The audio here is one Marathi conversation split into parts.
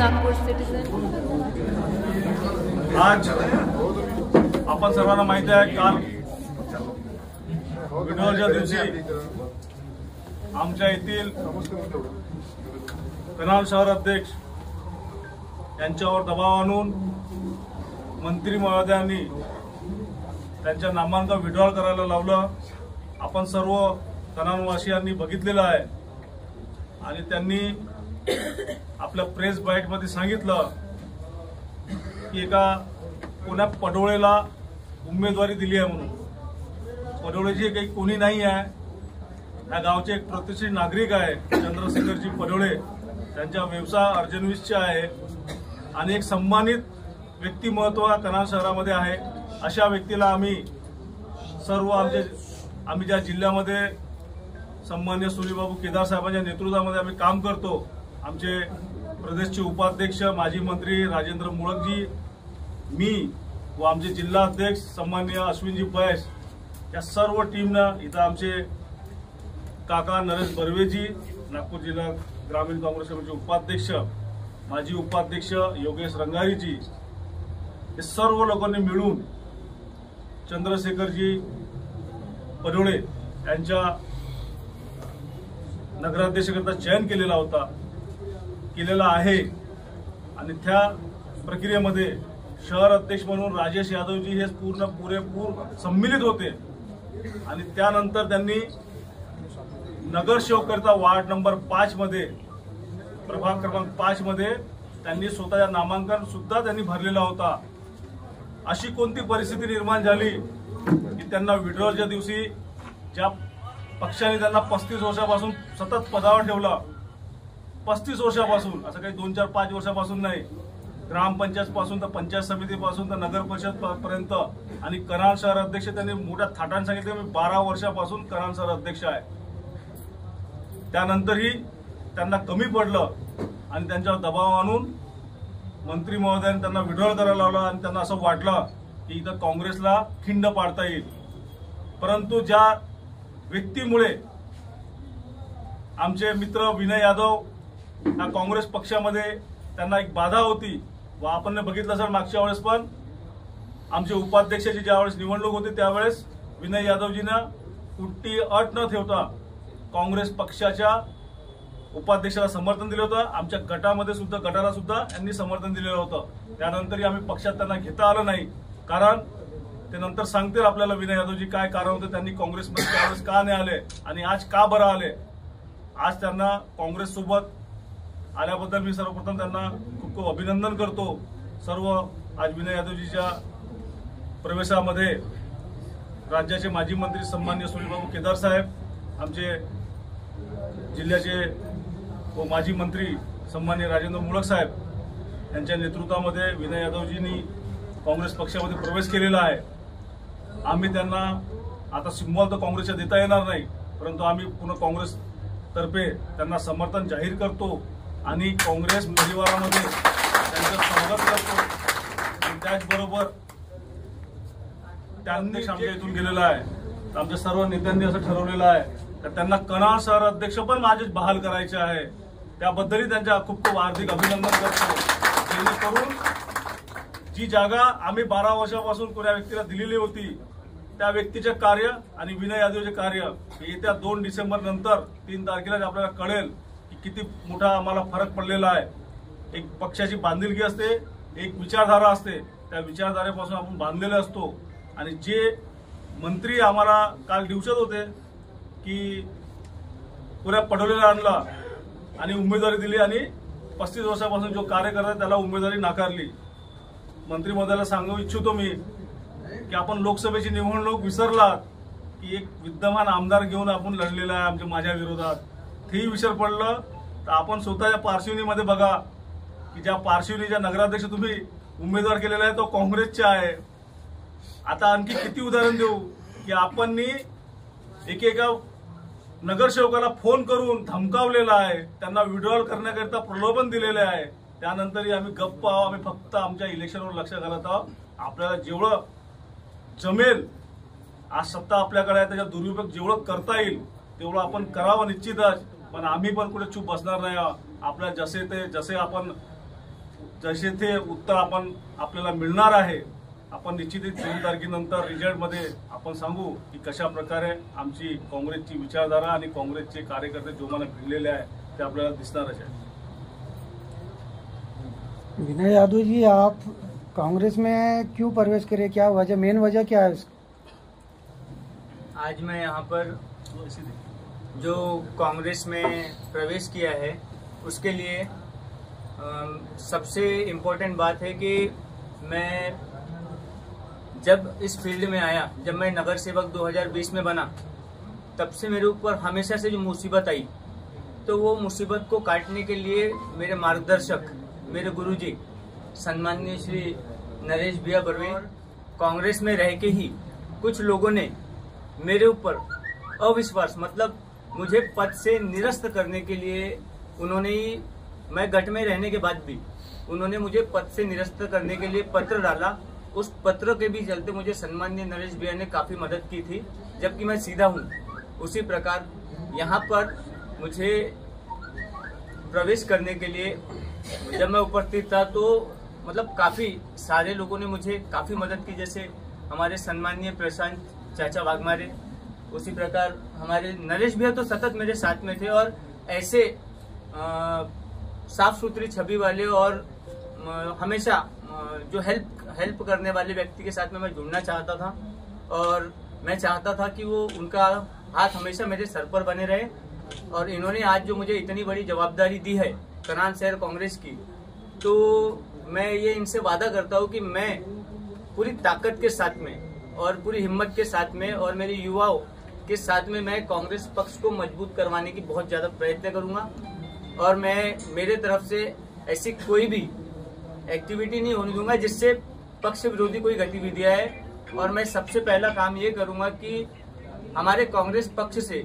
Nagpur citizen. आज आपण सर्वांना माहिती आहे, काल विड्रॉलच्या दिवशी आमच्या येथील कनाल शहर अध्यक्ष यांच्यावर दबाव आणून मंत्री महोदयांनी त्यांच्या नामांकन विड्रॉल करायला लावलं. आपण सर्व कनालवासियांनी बघितलेलं आहे आणि त्यांनी आपल्या प्रेस बाईटमध्ये सांगितलं की एका कोण्या पडोळेला उमेदवारी दिली आहे म्हणून. पडोळेची काही कोणी नाही आहे, या गावचे एक प्रतिष्ठित नागरिक आहे चंद्रशेखरजी पडोळे. त्यांचा व्यवसाय अर्जनविषचा आहे आणि एक सन्मानित व्यक्तिमत्व कनाल शहरामध्ये आहे. अशा व्यक्तीला आम्ही सर्व आम्ही ज्या जिल्ह्यामध्ये सन्मान्य सुनीलबाबू केदार साहेबांच्या नेतृत्वामध्ये आम्ही काम करतो, आमचे प्रदेशचे उपाध्यक्ष माजी मंत्री राजेंद्र मुळकजी, मी व आमचे जिल्हा अध्यक्ष सन्मान्य अश्विनजी बैस, या सर्व टीमनं इथं आमचे काका नरेश बर्वेजी, नागपूर जिल्हा ग्रामीण काँग्रेस कमिटीचे उपाध्यक्ष, माजी उपाध्यक्ष योगेश रंगारीजी, हे सर्व लोकांनी मिळून चंद्रशेखरजी पडोळे यांच्या नगराध्यक्षकरता चयन केलेला आहे. आणि त्या प्रक्रियेमध्ये शहर अध्यक्ष म्हणून राजेश यादवजी हे पुरेपूर सम्मिलित होते आणि त्यानंतर त्यांनी नगरसेवक करता वार्ड नंबर 5 मध्ये, प्रभाग क्रमांक 5 मध्ये त्यांनी स्वतःचा नामांकन सुद्धा त्यांनी भरलेला होता. अशी कोणती परिस्थिती निर्माण झाली की त्यांना विड्रॉलच्या दिवशी ज्या पक्षाने त्यांना 35 वर्षापासून सतत पदावर ठेवला, 35 वर्षापासून, असं काही 2, 4, 5 वर्षापासून नाही, ग्रामपंचायत पासून तर पंचायत समितीपासून तर नगर परिषद पर्यंत, आणि कनाल शहर अध्यक्ष त्यांनी मोठ्या थाटाने सांगितले मी 12 वर्षापासून कनाल शहर अध्यक्ष आहे. त्यानंतरही त्यांना कमी पडलं आणि त्यांच्यावर दबाव आणून मंत्री महोदयांनी त्यांना विड्रॉल करायला लावला आणि त्यांना असं वाटलं की इथं काँग्रेसला खिंड पाडता येईल. परंतु ज्या व्यक्तीमुळे आमचे मित्र विनय यादव या काँग्रेस पक्षामध्ये त्यांना एक बाधा होती, व आपण बघितलं असेल मागच्या वेळेस पण आमचे उपाध्यक्षाची ज्यावेळेस निवडणूक होती त्यावेळेस विनय यादवजीनं कुठली अट न ठेवता काँग्रेस पक्षाच्या उपाध्यक्षाला समर्थन दिलं होतं. आमच्या गटाला सुद्धा यांनी समर्थन दिलेलं होतं. त्यानंतरही आम्ही पक्षात त्यांना घेता आलं नाही, कारण ते नंतर सांगतील आपल्याला विनय यादवजी काय कारण होतं त्यांनी काँग्रेसमध्ये त्यावेळेस का नाही आले आणि आज का बरं आले. आज त्यांना काँग्रेस सोबत आल्याबद्दल मी सर्वप्रथम त्यांना खूप खूप अभिनंदन करतो. सर्व आज विनय यादवजीच्या प्रवेशामध्ये राज्याचे माजी मंत्री सन्मान्य सुनीलबाबू केदार साहेब, आमचे जिल्ह्याचे व माजी मंत्री सन्मान्य राजेंद्र मुळक साहेब यांच्या नेतृत्वामध्ये विनय यादवजींनी काँग्रेस पक्षामध्ये प्रवेश केलेला आहे. आम्ही त्यांना आता सिम्बॉल तर काँग्रेसच्या देता येणार नाही, परंतु आम्ही पुन्हा काँग्रेस तर्फे त्यांना समर्थन जाहीर करतो आणि काँग्रेस परिवारामध्ये त्यांचं स्वागत करतो. आणि त्याचबरोबर त्यांनी आमच्या इथून गेलेला आहे, आमच्या सर्व नेत्यांनी असं ठरवलेलं आहे तर त्यांना कनाल शहर अध्यक्ष पण माझे बहाल करायचे आहे. त्याबद्दलही त्यांच्या खूप खूप हार्दिक अभिनंदन करतो. जेणेकरून जी जागा आम्ही 12 वर्षापासून कोणा व्यक्तीला दिलेली होती त्या व्यक्तीचे कार्य आणि विनय यादवचे कार्य येत्या 2 डिसेंबर नंतर 3 तारखेला आपल्याला कळेल की किती मोठा आम्हाला फरक पडलेला आहे. एक पक्षाची बांधिलकी असते, एक विचारधारा असते, त्या विचारधारेपासून आपण बांधलेले असतो. आणि जे मंत्री आम्हाला काल दिवसात होते की पुऱ्या पडोलेला आणला आणि उमेदवारी दिली आणि 35 वर्षापासून जो कार्य करतात त्याला उमेदवारी नाकारली. मंत्री महोदयाला सांगू इच्छितो मी की आपण लोकसभेची निवडणूक विसरलात की एक विद्यमान आमदार घेऊन आपण लढलेला आहे माझ्या विरोधात. तेही विसर पडलं तर आपण स्वतःच्या पार्श्वभूमीमध्ये बघा की ज्या पार्श्वभूमीच्या नगराध्यक्ष तुम्ही उमेदवार केलेला आहे तो काँग्रेसचा आहे. आता आणखी किती उदाहरण देऊ की आपण एकेका नगरसेवकाला फोन करून धमकावलेला आहे, त्यांना विड्रॉल करण्याकरिता प्रलोभन दिलेले आहे. त्यानंतरही आम्ही गप्प आहोत, आम्ही फक्त आमच्या इलेक्शनवर लक्ष घालत आहोत. आपल्याला जेवढं जमेल, आज सत्ता आपल्याकडे आहे, त्याचा दुरुपयोग जेवढं करता येईल तेवढं आपण करावं निश्चितच. पण आम्ही पण कुठे चूप बसणार नाही. आपल्या जसे आपण जसे ते उत्तर आपल्याला मिळणार आहे. आपण निश्चितच 3 तारखेनंतर रिझल्टमध्ये आपण सांगू की कशा प्रकारे आमची काँग्रेसची विचारधारा आणि काँग्रेसचे कार्यकर्ते जोमाने भिडलेले आहे ते आपल्याला दिसणारच आहे. विनय यादव जी, आप कांग्रेस में क्यों प्रवेश करे, क्या वजह, मेन वजह क्या है? आज मैं यहाँ पर जो कांग्रेस में प्रवेश किया है उसके लिए सबसे इम्पोर्टेंट बात है कि मैं जब इस फील्ड में आया, जब मैं नगर सेवक 2020 में बना, तब से मेरे ऊपर हमेशा से जो मुसीबत आई, तो वो मुसीबत को काटने के लिए मेरे मार्गदर्शक, मेरे गुरुजी सम्माननीय श्री नरेश भैया बर्वे, कांग्रेस में रह के ही कुछ लोगों ने मेरे ऊपर अविश्वास, मतलब मुझे पद से निरस्त करने के लिए उन्होंने ही, मैं गठ में रहने के बाद भी उन्होंने मुझे पद से निरस्त करने के लिए पत्र डाला. उस पत्र के भी चलते मुझे सम्माननीय नरेश भैया ने काफी मदद की थी, जबकि मैं सीधा हूँ. उसी प्रकार यहाँ पर मुझे प्रवेश करने के लिए जब मैं उपस्थित था तो मतलब काफी सारे लोगों ने मुझे काफी मदद की, जैसे हमारे सम्माननीय प्रशांत चाचा वाघमारे, उसी प्रकार हमारे नरेश भैया तो सतत मेरे साथ में थे. और ऐसे साफ सुथरी छवि वाले और हमेशा जो हेल्प करने वाले व्यक्ति के साथ में मैं जुड़ना चाहता था. और मैं चाहता था कि वो उनका हाथ हमेशा मेरे सर पर बने रहे. और इन्होंने आज जो मुझे इतनी बड़ी जवाबदारी दी है करनाल शहर कांग्रेस की, तो मैं ये इनसे वादा करता हूँ कि मैं पूरी ताकत के साथ में और पूरी हिम्मत के साथ में और मेरे युवाओं के साथ में मैं कांग्रेस पक्ष को मजबूत करवाने की बहुत ज्यादा प्रयत्न करूंगा. और मैं मेरे तरफ से ऐसी कोई भी एक्टिविटी नहीं होने दूंगा जिससे पक्ष विरोधी कोई गतिविधियां है. और मैं सबसे पहला काम ये करूंगा कि हमारे कांग्रेस पक्ष से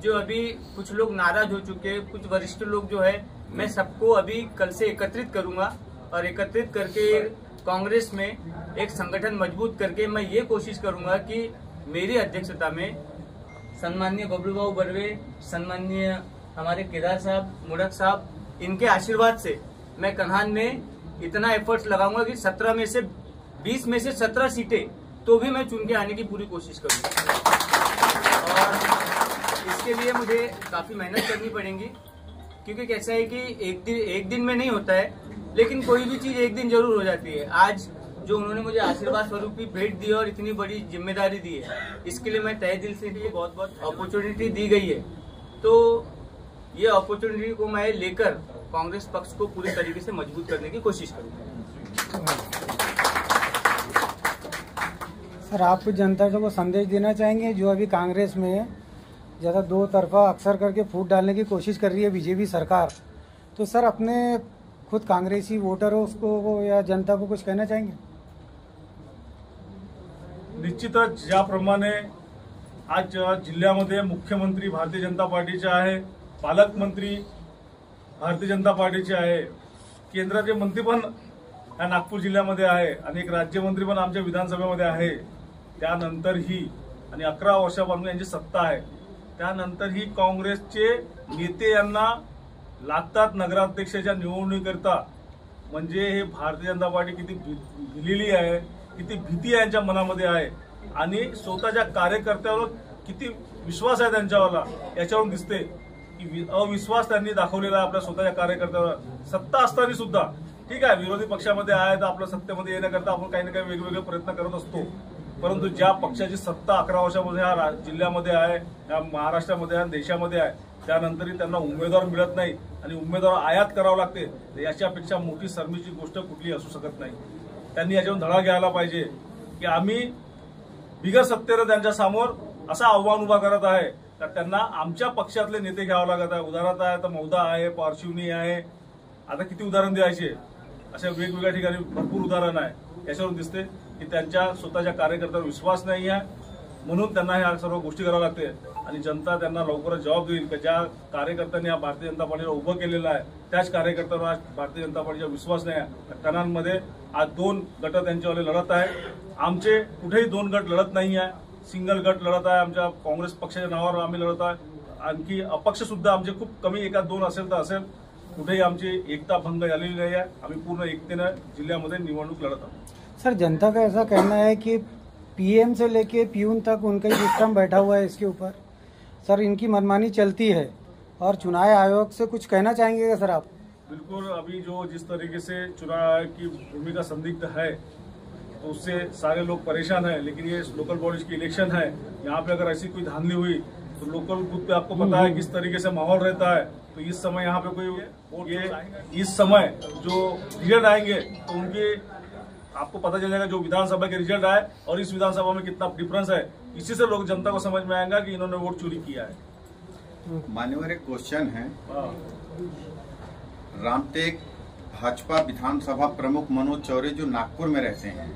जो अभी कुछ लोग नाराज हो चुके, कुछ वरिष्ठ लोग जो है, मैं सबको अभी कल से एकत्रित करूंगा और एकत्रित करके कांग्रेस में एक संगठन मजबूत करके मैं ये कोशिश करूंगा कि मेरी अध्यक्षता में सम्माननीय बबलू बर्वे, सम्माननीय हमारे केदार साहब, मुड़क साहब, इनके आशीर्वाद से मैं कन्हान में इतना एफर्ट्स लगाऊंगा कि 17 में से 20 में से 17 सीटें तो भी मैं चुन के आने की पूरी कोशिश करूंगा. और इसके लिए मुझे काफी मेहनत करनी पड़ेगी, क्योंकि कैसा है कि एक दिन में नहीं होता है, लेकिन कोई भी चीज एक दिन जरूर हो जाती है. आज जो उन्होंने मुझे आशीर्वाद स्वरूप की भेंट दी और इतनी बड़ी जिम्मेदारी दी है, इसके लिए मैं तहे दिल से बहुत बहुत अपॉर्चुनिटी दी गई है, तो ये अपॉर्चुनिटी को मैं लेकर कांग्रेस पक्ष को पूरी तरीके से मजबूत करने की कोशिश करूंगा. सर, आप जनता को संदेश देना चाहेंगे जो अभी कांग्रेस में ज़्यादा दो तरफा अक्सर करके फूट डालने की कोशिश कर रही है बीजेपी सरकार, तो सर अपने खुद कांग्रेसी वोटर हो उसको या जनता को कुछ कहना चाहेंगे? निश्चितच ज्याप्रमाणे आज जिल्ह्यामध्ये मुख्यमंत्री भारतीय जनता पार्टीचे आहे, पालकमंत्री भारतीय जनता पार्टीचे आहे, केंद्राचे मंत्री पण या नागपूर जिल्ह्यामध्ये आहे आणि एक राज्यमंत्री पण आमच्या विधानसभेमध्ये आहे. त्यानंतरही आणि 11 वर्षापासून यांची सत्ता आहे, त्यानंतरही काँग्रेसचे नेते यांना लागतात नगराध्यक्षाच्या निवडणुकीकरता. म्हणजे हे भारतीय जनता पार्टी किती भिलेली आहे, किती भीती यांच्या मनामध्ये आहे आणि स्वतःच्या कार्यकर्त्यावर किती विश्वास आहे त्यांच्यावाला याच्यावरून दिसते की अविश्वास त्यांनी दाखवलेला आहे आपल्या स्वतःच्या कार्यकर्त्यावर. सत्ता असताना सुद्धा ठीक आहे, विरोधी पक्षामध्ये आहे तर आपल्या सत्तेमध्ये येण्याकरता आपण काही ना काही वेगवेगळे प्रयत्न करत असतो, परंतु ज्या पक्षाची सत्ता 11 वर्षामध्ये ह्या जिल्ह्यामध्ये आहे, या महाराष्ट्रामध्ये आहे, देशामध्ये आहे, त्यानंतरही त्यांना उमेदवार मिळत नाही आणि उमेदवार आयात करावं लागते, याच्यापेक्षा मोठी शरमेची गोष्ट कुठली असू शकत नाही. त्यांनी याच्यावरून धडा घ्यायला पाहिजे की आम्ही बिगर सत्तेनं त्यांच्या समोर असं आव्हान उभा करत आहे तर त्यांना आमच्या पक्षातले नेते घ्यावं लागत आहे. उदाहरणार्थ आहे तर मौदा आहे, पारशिवनी आहे, आता किती उदाहरण द्यायचे, अशा वेगवेगळ्या ठिकाणी भरपूर उदाहरण आहे. याच्यावरून दिसते की त्यांच्या स्वतःच्या कार्यकर्त्यावर विश्वास नाही आहे, म्हणून त्यांना ह्या सर्व गोष्टी कराव्या लागते आणि जनता त्यांना लवकरच जबाब देईल की ज्या कार्यकर्त्यांनी हा भारतीय जनता पार्टीला उभं केलेलं आहे त्याच कार्यकर्त्यांवर आज भारतीय जनता पार्टीचा विश्वास नाही आहे. कणांमध्ये आज 2 गट त्यांच्यावाले लढत आहे, आमचे कुठेही 2 गट लढत नाही आहे, सिंगल गट लढत आहे. आमच्या काँग्रेस पक्षाच्या नावावर आम्ही लढत आहे. आणखी अपक्ष सुद्धा आमचे खूप कमी, 1-2 असेल तर असेल, कुठेही आमची एकता भंग झालेली नाही आहे. आम्ही पूर्ण एकतेनं जिल्ह्यामध्ये निवडणूक लढत आहोत. सर जनता का ऐसा कहना है कि पीएम से लेके पीयून तक उनका ही सिस्टम बैठा हुआ है इसके ऊपर. सर इनकी मनमानी चलती है और चुनाव आयोग से कुछ कहना चाहेंगे क्या सर आप? बिल्कुल, अभी जो जिस तरीके से चुनाव आयोग की भूमिका संदिग्ध है तो उससे सारे लोग परेशान हैं. लेकिन ये लोकल बॉडीज की इलेक्शन है, यहाँ पे अगर ऐसी कोई धांधली हुई तो लोकल बूथ पे आपको पता है किस तरीके से माहौल रहता है. तो इस समय यहाँ पे कोई ये इस समय जो रिजल्ट आएंगे तो उनके आपको पता चल जाएगा जो विधानसभा के रिजल्ट आए और इस विधानसभा में कितना डिफरेंस है. इसी से लोग जनता को समझ में आएगा कि इन्होंने वोट चोरी किया है. मान्यवर एक क्वेश्चन है. रामटेक भाजपा विधानसभा प्रमुख मनोज चौरे जो नागपुर में रहते हैं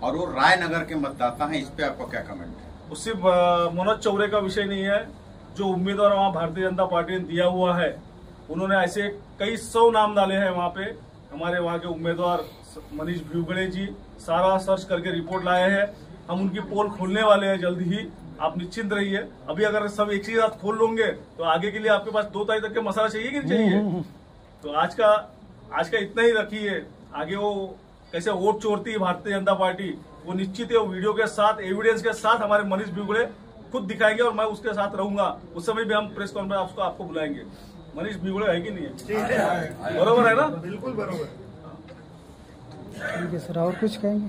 और वो रायनगर के मतदाता हैं, इस पे आपका क्या कमेंट है? वो सिर्फ मनोज चौरे का विषय नहीं है. जो उम्मीदवार वहाँ भारतीय जनता पार्टी ने दिया हुआ है उन्होंने ऐसे कई 100 नाम डाले हैं. वहाँ पे हमारे वहाँ के उम्मीदवार मनीष भिवगड़े जी सारा सर्च करके रिपोर्ट लाए हैं. हम उनकी पोल खोलने वाले हैं जल्द ही, आप निश्चिंत रहिए. अभी अगर सब एक ही साथ खोल लोगे तो आगे के लिए आपके पास 2 तारीख तक के मसाला चाहिए कि नहीं चाहिए. तो आज का इतना ही रखिए. आगे वो कैसे वोट चोरती है भारतीय जनता पार्टी वो निश्चित है. वो वीडियो के साथ एविडेंस के साथ हमारे मनीष भिवगड़े खुद दिखाएंगे और मैं उसके साथ रहूंगा. उस समय भी हम प्रेस कॉन्फ्रेंस आपको बुलाएंगे. मनीष भिवगड़े है कि नहीं है? बरोबर है ना? बिल्कुल बरोबर. ठीक है सर, और कुछ कहेंगे?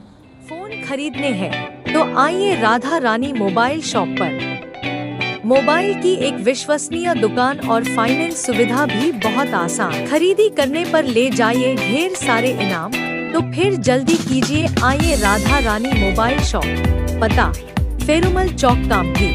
फोन खरीदने हैं तो आइए राधा रानी मोबाइल शॉप पर. मोबाइल की एक विश्वसनीय दुकान और फाइनेंस सुविधा भी बहुत आसान. खरीदी करने पर ले जाइए ढेर सारे इनाम. तो फिर जल्दी कीजिए, आइए राधा रानी मोबाइल शॉप. पता फेरुमल चौक कामठी.